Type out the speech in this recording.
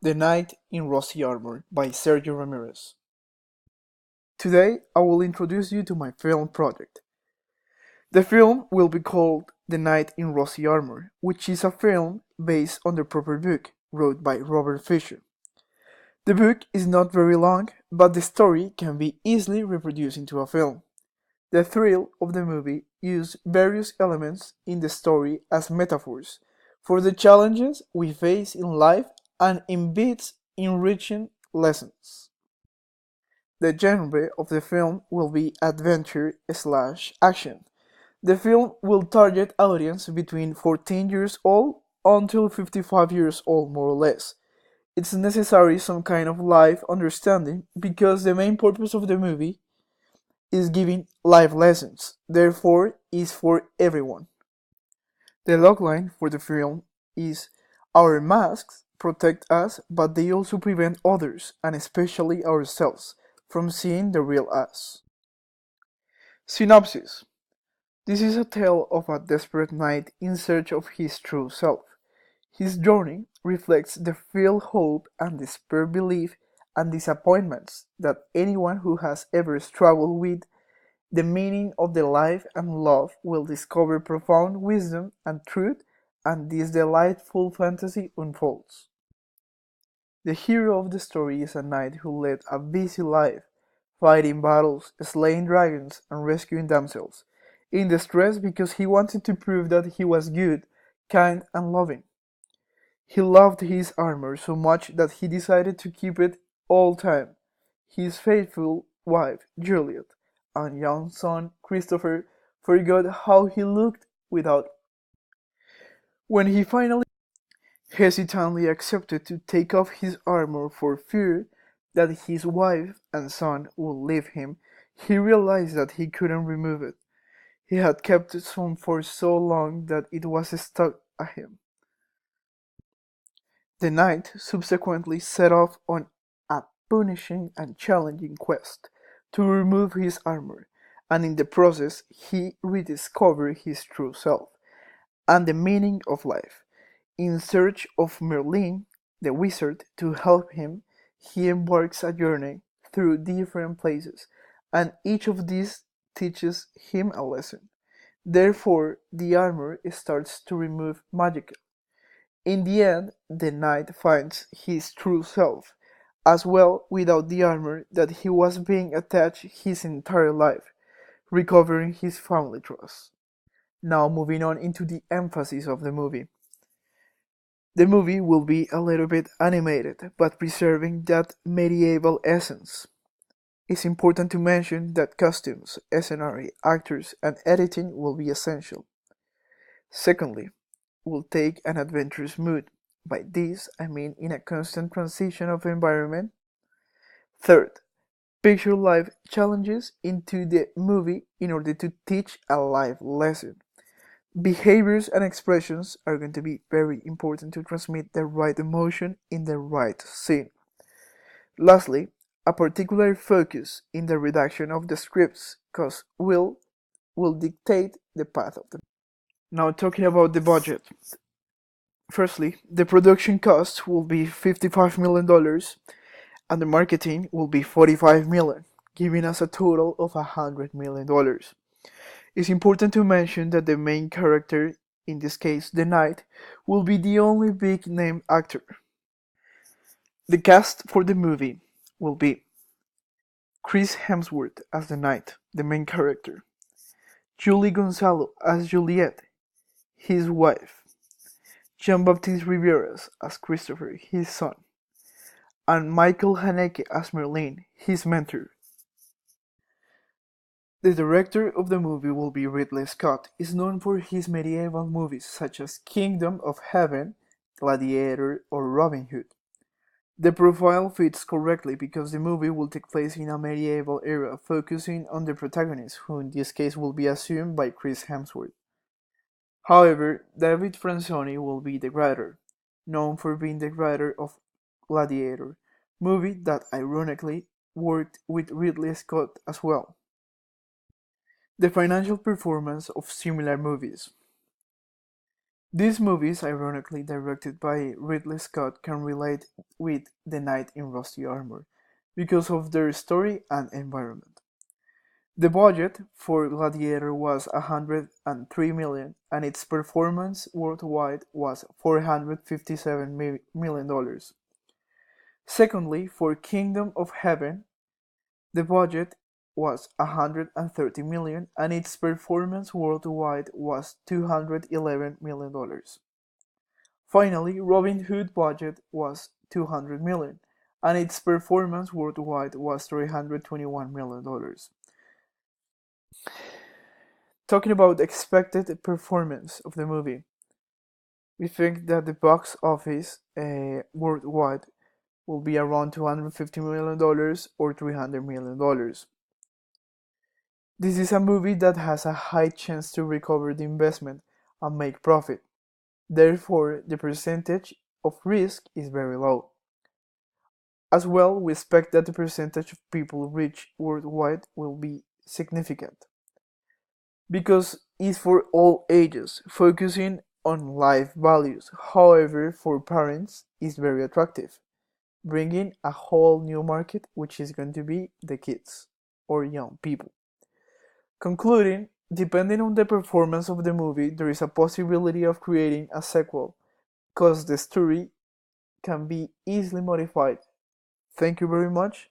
The Knight in Rosy Armor by Sergio Ramirez. Today, I will introduce you to my film project. The film will be called The Knight in Rosy Armor, which is a film based on the proper book wrote by Robert Fisher. The book is not very long, but the story can be easily reproduced into a film. The thrill of the movie used various elements in the story as metaphors for the challenges we face in life and embeds enriching lessons. The genre of the film will be adventure/action. The film will target audience between 14 years old until 55 years old more or less. It's necessary some kind of life understanding because the main purpose of the movie is giving life lessons, therefore is for everyone. The logline for the film is our masks protect us, but they also prevent others, and especially ourselves, from seeing the real us. Synopsis. This is a tale of a desperate knight in search of his true self. His journey reflects the filled hope and despair belief and disappointments that anyone who has ever struggled with the meaning of the life and love will discover profound wisdom and truth, and this delightful fantasy unfolds. The hero of the story is a knight who led a busy life, fighting battles, slaying dragons, and rescuing damsels, in distress because he wanted to prove that he was good, kind, and loving. He loved his armor so much that he decided to keep it all time. His faithful wife, Juliet, and young son, Christopher, forgot how he looked without. When he finally hesitantly accepted to take off his armor for fear that his wife and son would leave him, he realized that he couldn't remove it. He had kept it on for so long that it was stuck at him. The knight subsequently set off on a punishing and challenging quest to remove his armor, and in the process he rediscovered his true self and the meaning of life. In search of Merlin, the wizard, to help him, he embarks a journey through different places, and each of these teaches him a lesson. Therefore, the armor starts to remove magic. In the end, the knight finds his true self, as well without the armor that he was being attached his entire life, recovering his family trust. Now moving on into the emphasis of the movie. The movie will be a little bit animated, but preserving that medieval essence. It's important to mention that costumes, scenery, actors, and editing will be essential. Secondly, will take an adventurous mood. By this, I mean in a constant transition of environment. Third, picture life challenges into the movie in order to teach a life lesson. Behaviors and expressions are going to be very important to transmit the right emotion in the right scene. Lastly, a particular focus in the redaction of the scripts cause will dictate the path of the. Now talking about the budget. Firstly, the production cost will be $55 million and the marketing will be 45 million, giving us a total of $100 million. It's important to mention that the main character, in this case the knight, will be the only big name actor. The cast for the movie will be Chris Hemsworth as the knight, the main character, Julie Gonzalo as Juliet, his wife, Jean-Baptiste Riveras as Christopher, his son, and Michael Haneke as Merlin, his mentor. The director of the movie will be Ridley Scott. Is known for his medieval movies such as Kingdom of Heaven, Gladiator, or Robin Hood. The profile fits correctly because the movie will take place in a medieval era, focusing on the protagonist, who in this case will be assumed by Chris Hemsworth. However, David Franzoni will be the writer, known for being the writer of Gladiator, movie that ironically worked with Ridley Scott as well. The financial performance of similar movies. These movies, ironically directed by Ridley Scott, can relate with The Knight in Rusty Armor because of their story and environment. The budget for Gladiator was 103 million and its performance worldwide was 457 million dollars. Secondly, for Kingdom of Heaven, the budget was 130 million and its performance worldwide was 211 million dollars. Finally, Robin Hood budget was 200 million and its performance worldwide was 321 million dollars. Talking about the expected performance of the movie, we think that the box office worldwide will be around $250 million or $300 million. This is a movie that has a high chance to recover the investment and make profit. Therefore, the percentage of risk is very low. As well, we expect that the percentage of people reached worldwide will be significant because it's for all ages, focusing on life values. However, for parents, it's very attractive, bringing a whole new market, which is going to be the kids or young people. Concluding, depending on the performance of the movie, there is a possibility of creating a sequel, because the story can be easily modified. Thank you very much